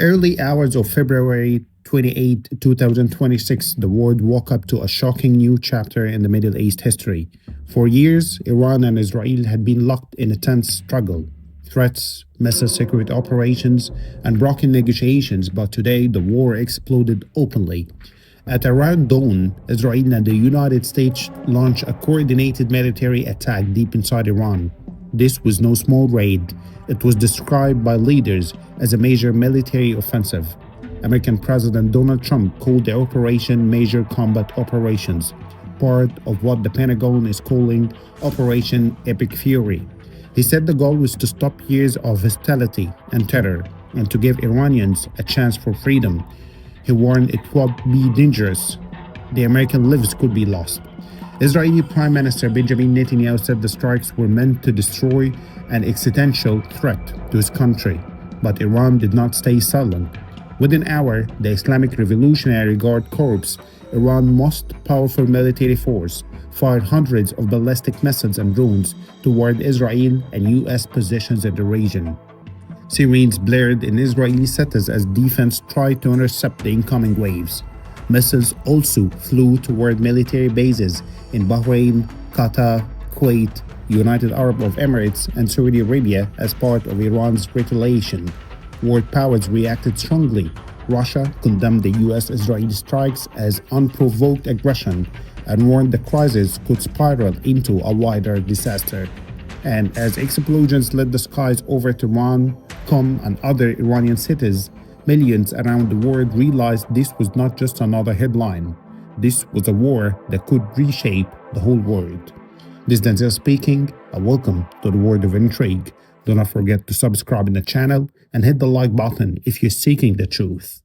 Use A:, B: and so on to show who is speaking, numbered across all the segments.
A: Early hours of February 28, 2026, the world woke up to a shocking new chapter in the Middle East history. For years, Iran and Israel had been locked in a tense struggle. Threats, missile secret operations, and broken negotiations, but today the war exploded openly. At around dawn, Israel and the United States launched a coordinated military attack deep inside Iran. This was no small raid. It was described by leaders as a major military offensive. American President Donald Trump called the operation Major Combat Operations, part of what the Pentagon is calling Operation Epic Fury. He said the goal was to stop years of hostility and terror and to give Iranians a chance for freedom. He warned it would be dangerous. The American lives could be lost. Israeli Prime Minister Benjamin Netanyahu said the strikes were meant to destroy an existential threat to his country, but Iran did not stay silent. Within an hour, the Islamic Revolutionary Guard Corps, Iran's most powerful military force, fired hundreds of ballistic missiles and drones toward Israel and U.S. positions in the region. Sirens blared in Israeli cities as defense tried to intercept the incoming waves. Missiles also flew toward military bases in Bahrain, Qatar, Kuwait, United Arab Emirates, and Saudi Arabia as part of Iran's retaliation. World powers reacted strongly. Russia condemned the U.S.-Israeli strikes as unprovoked aggression and warned the crisis could spiral into a wider disaster. And as explosions lit the skies over Tehran, Qom, and other Iranian cities, millions around the world realized this was not just another headline. This was a war that could reshape the whole world. This is Denzel speaking, and welcome to the World of Intrigue. Do not forget to subscribe in the channel and hit the like button if you're seeking the truth.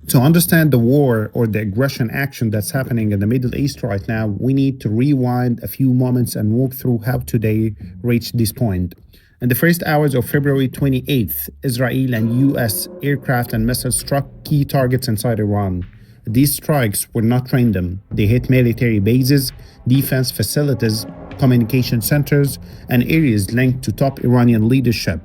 A: To understand the war or the aggression action that's happening in the Middle East right now, we need to rewind a few moments and walk through how today reached this point. In the first hours of February 28th, Israel and U.S. aircraft and missiles struck key targets inside Iran. These strikes were not random. They hit military bases, defense facilities, communication centers, and areas linked to top Iranian leadership.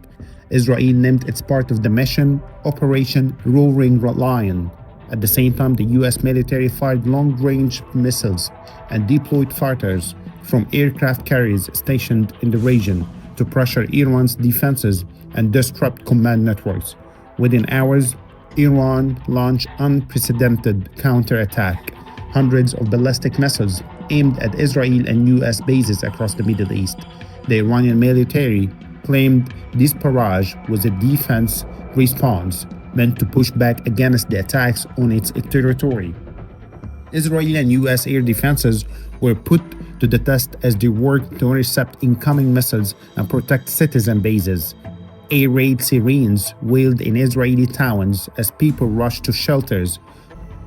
A: Israel named its part of the mission Operation Roaring Lion. At the same time, the U.S. military fired long-range missiles and deployed fighters from aircraft carriers stationed in the region to pressure Iran's defenses and disrupt command networks. Within hours, Iran launched unprecedented counterattack. Hundreds of ballistic missiles aimed at Israel and U.S. bases across the Middle East. The Iranian military claimed this barrage was a defense response meant to push back against the attacks on its territory. Israeli and U.S. air defenses were put to the test as they worked to intercept incoming missiles and protect citizen bases. Air raid sirens wailed in Israeli towns as people rushed to shelters.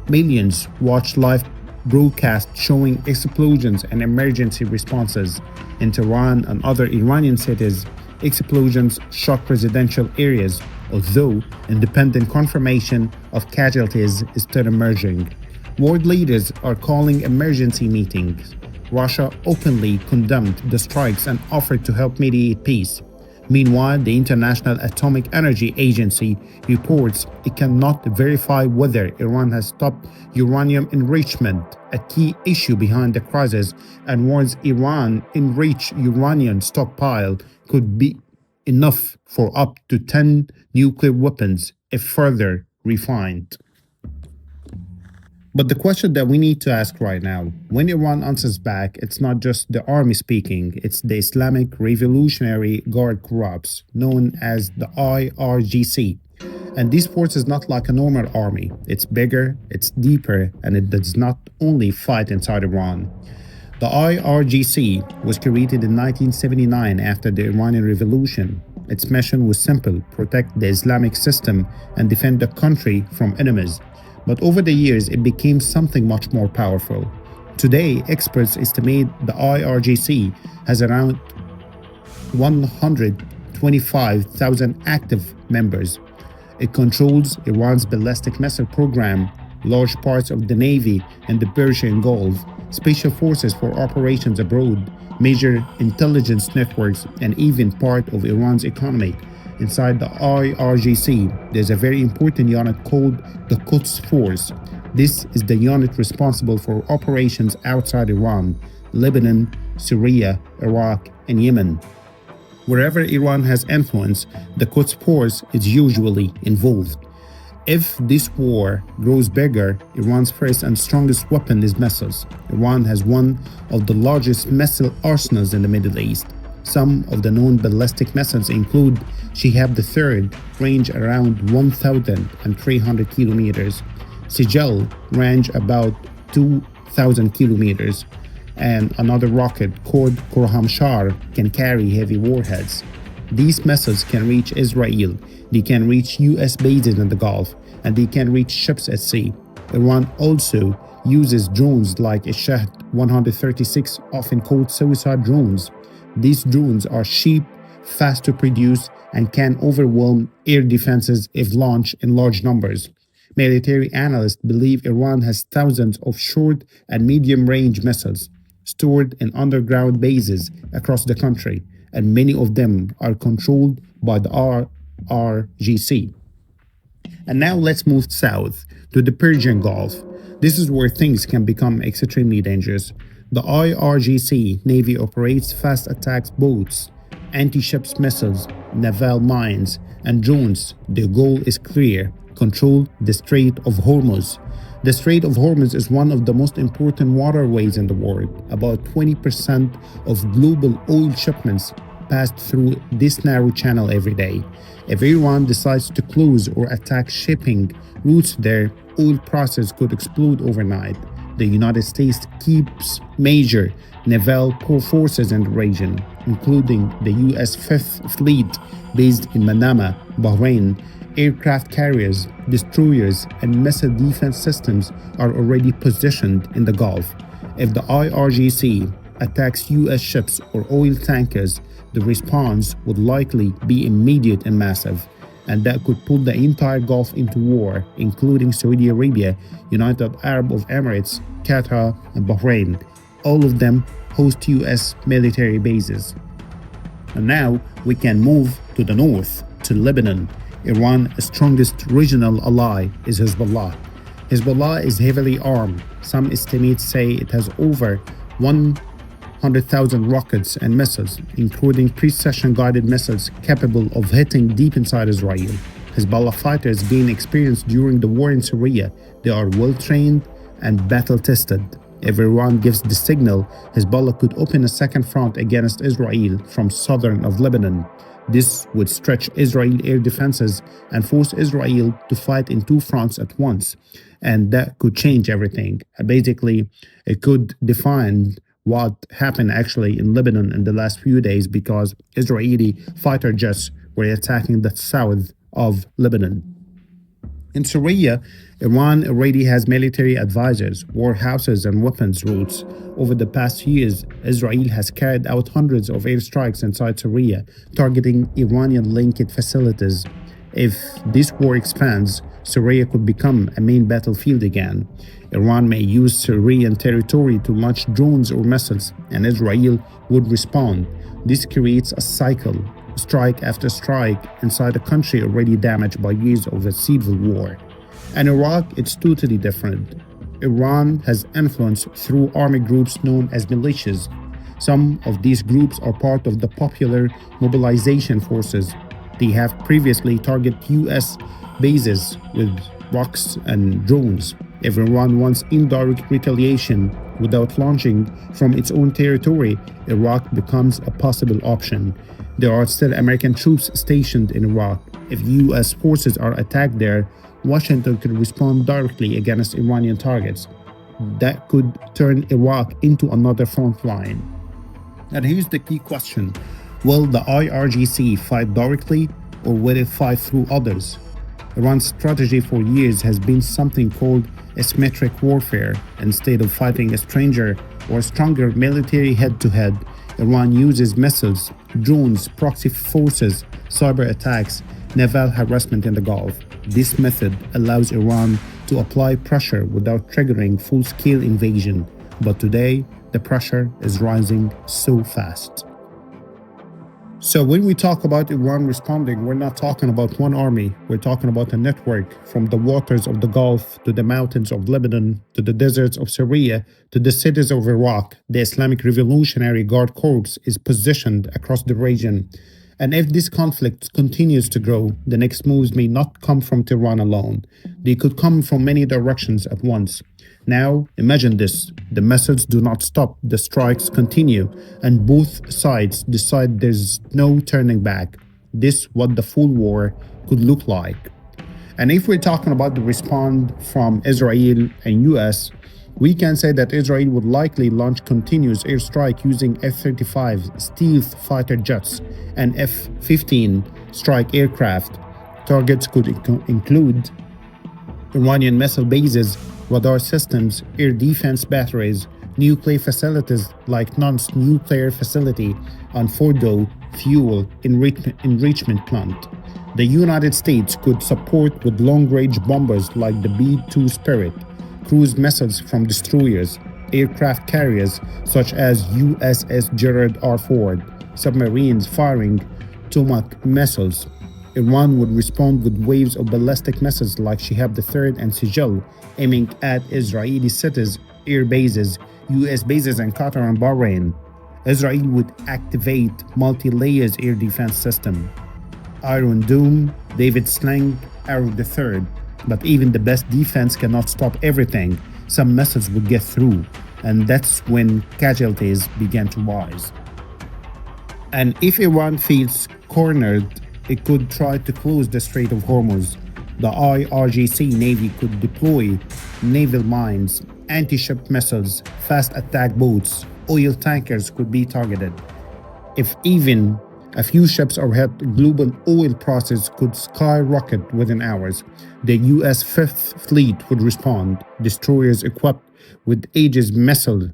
A: Millions watched live broadcasts showing explosions and emergency responses. In Tehran and other Iranian cities, explosions shocked residential areas, although independent confirmation of casualties is still emerging. World leaders are calling emergency meetings. Russia openly condemned the strikes and offered to help mediate peace. Meanwhile, the International Atomic Energy Agency reports it cannot verify whether Iran has stopped uranium enrichment, a key issue behind the crisis, and warns Iran enriched uranium stockpile could be enough for up to 10 nuclear weapons if further refined. But the question that we need to ask right now, when Iran answers back, it's not just the army speaking, it's the Islamic Revolutionary Guard Corps, known as the IRGC. And this force is not like a normal army. It's bigger, it's deeper, and it does not only fight inside Iran. The IRGC was created in 1979 after the Iranian Revolution. Its mission was simple: protect the Islamic system and defend the country from enemies. But over the years, it became something much more powerful. Today, experts estimate the IRGC has around 125,000 active members. It controls Iran's ballistic missile program, large parts of the Navy and the Persian Gulf, special forces for operations abroad, major intelligence networks, and even part of Iran's economy. inside the IRGC, there's a very important unit called the Quds Force. This is the unit responsible for operations outside Iran, Lebanon, Syria, Iraq, and Yemen. Wherever Iran has influence, the Quds Force is usually involved. If this war grows bigger, Iran's first and strongest weapon is missiles. Iran has one of the largest missile arsenals in the Middle East. Some of the known ballistic missiles include Shihab III, range around 1,300 kilometers, Sijal, range about 2,000 kilometers, and another rocket called Khorramshahr can carry heavy warheads. These missiles can reach Israel, they can reach US bases in the Gulf, and they can reach ships at sea. Iran also uses drones like Shahed 136, often called suicide drones. These drones are cheap, fast to produce, and can overwhelm air defenses if launched in large numbers. Military analysts believe Iran has thousands of short and medium-range missiles stored in underground bases across the country, and many of them are controlled by the IRGC. And now let's move south to the Persian Gulf. This is where things can become extremely dangerous. The IRGC Navy operates fast attack boats, anti-ships missiles, naval mines, and drones. The goal is clear: control the Strait of Hormuz. The Strait of Hormuz is one of the most important waterways in the world. About 20% of global oil shipments pass through this narrow channel every day. If Iran decides to close or attack shipping routes there, oil prices could explode overnight. The United States keeps major naval forces in the region, including the US Fifth Fleet based in Manama, Bahrain. Aircraft carriers, destroyers, and missile defense systems are already positioned in the Gulf. If the IRGC attacks US ships or oil tankers, the response would likely be immediate and massive, and that could put the entire Gulf into war, including Saudi Arabia, United Arab Emirates, Qatar, and Bahrain. All of them host US military bases. And now we can move to the north, to Lebanon. Iran's strongest regional ally is Hezbollah. Hezbollah is heavily armed. Some estimates say it has over 100,000 rockets and missiles, including precision-guided missiles capable of hitting deep inside Israel. Hezbollah fighters gained experience during the war in Syria. They are well-trained and battle-tested. If Iran gives the signal, Hezbollah could open a second front against Israel from southern of Lebanon. This would stretch Israeli air defenses and force Israel to fight in two fronts at once. And that could change everything. Basically, it could define what happened actually in Lebanon in the last few days, because Israeli fighter jets were attacking the south of Lebanon. In Syria, Iran already has military advisors, warehouses, and weapons routes. Over the past years, Israel has carried out hundreds of airstrikes inside Syria, targeting Iranian-linked facilities. If this war expands, Syria could become a main battlefield again. Iran may use Syrian territory to launch drones or missiles, and Israel would respond. This creates a cycle, strike after strike, inside a country already damaged by years of a civil war. In Iraq, it's totally different. Iran has influence through army groups known as militias. Some of these groups are part of the Popular Mobilization Forces. They have previously targeted US bases with rockets and drones. If Iran wants indirect retaliation without launching from its own territory, Iraq becomes a possible option. There are still American troops stationed in Iraq. If US forces are attacked there, Washington could respond directly against Iranian targets. That could turn Iraq into another front line. And here's the key question: will the IRGC fight directly, or will it fight through others? Iran's strategy for years has been something called asymmetric warfare. Instead of fighting a stranger or stronger military head-to-head, Iran uses missiles, drones, proxy forces, cyber attacks, naval harassment in the Gulf. This method allows Iran to apply pressure without triggering full-scale invasion. But today, the pressure is rising so fast. So when we talk about Iran responding, we're not talking about one army. We're talking about a network from the waters of the Gulf to the mountains of Lebanon to the deserts of Syria to the cities of Iraq. The Islamic Revolutionary Guard Corps is positioned across the region. And if this conflict continues to grow, the next moves may not come from Tehran alone. They could come from many directions at once. Now, imagine this. The missiles do not stop, the strikes continue, and both sides decide there's no turning back. This what the full war could look like. And if we're talking about the response from Israel and US, we can say that Israel would likely launch continuous airstrike using F-35 stealth fighter jets and F-15 strike aircraft. Targets could include Iranian missile bases, radar systems, air defense batteries, nuclear facilities like Nant's nuclear facility, and Fordo fuel enrichment plant. The United States could support with long-range bombers like the B-2 Spirit, cruise missiles from destroyers, aircraft carriers such as USS Gerald R. Ford, submarines firing Tomahawk missiles. Iran would respond with waves of ballistic missiles like Shihab III and Sijil, aiming at Israeli cities, air bases, US bases in Qatar and Bahrain. Israel would activate multi-layers air defense system. Iron Dome, David Sling, Arrow III. But even the best defense cannot stop everything. Some missiles would get through, and that's when casualties began to rise. And if Iran feels cornered, it could try to close the Strait of Hormuz. The IRGC Navy could deploy naval mines, anti-ship missiles, fast attack boats, oil tankers could be targeted. If even a few ships are hit, global oil prices could skyrocket within hours. The US Fifth Fleet would respond. Destroyers equipped with Aegis missile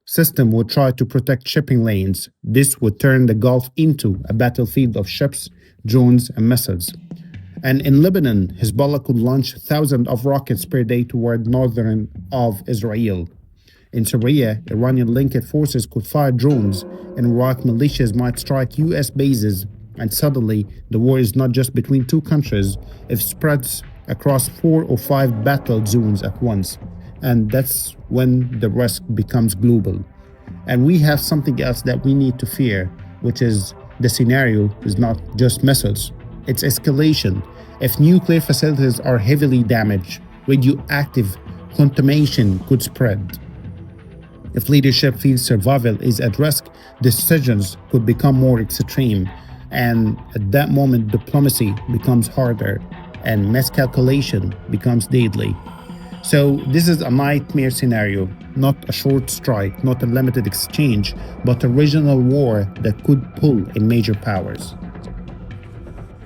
A: system would try to protect shipping lanes. This would turn the Gulf into a battlefield of ships, drones, and missiles. And in Lebanon, Hezbollah could launch thousands of rockets per day toward northern of Israel. In Syria, Iranian linked forces could fire drones, and Iraq militias might strike US bases, and suddenly the war is not just between two countries, it spreads across 4 or 5 battle zones at once. And that's when the risk becomes global. And we have something else that we need to fear, which is the scenario is not just missiles, it's escalation. If nuclear facilities are heavily damaged, radioactive contamination could spread. If leadership feels survival is at risk, decisions could become more extreme, and at that moment diplomacy becomes harder and miscalculation becomes deadly. So this is a nightmare scenario, not a short strike, not a limited exchange, but a regional war that could pull in major powers.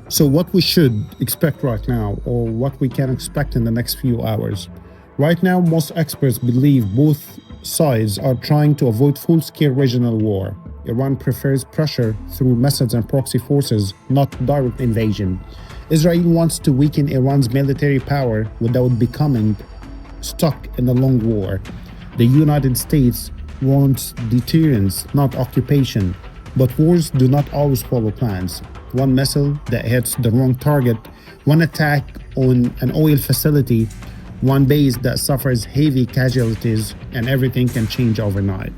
A: So what we should expect right now, or what we can expect in the next few hours. Right now, most experts believe both sides are trying to avoid full-scale regional war. Iran prefers pressure through methods and proxy forces, not direct invasion. Israel wants to weaken Iran's military power without becoming stuck in a long war. The United States wants deterrence, not occupation. But wars do not always follow plans. One missile that hits the wrong target, one attack on an oil facility, one base that suffers heavy casualties, and everything can change overnight.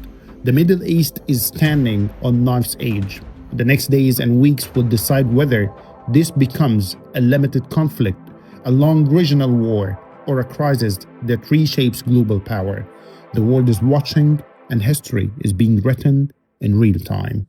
A: The Middle East is standing on knife's edge. The next days and weeks will decide whether this becomes a limited conflict, a long regional war, or a crisis that reshapes global power. The world is watching, and history is being written in real time.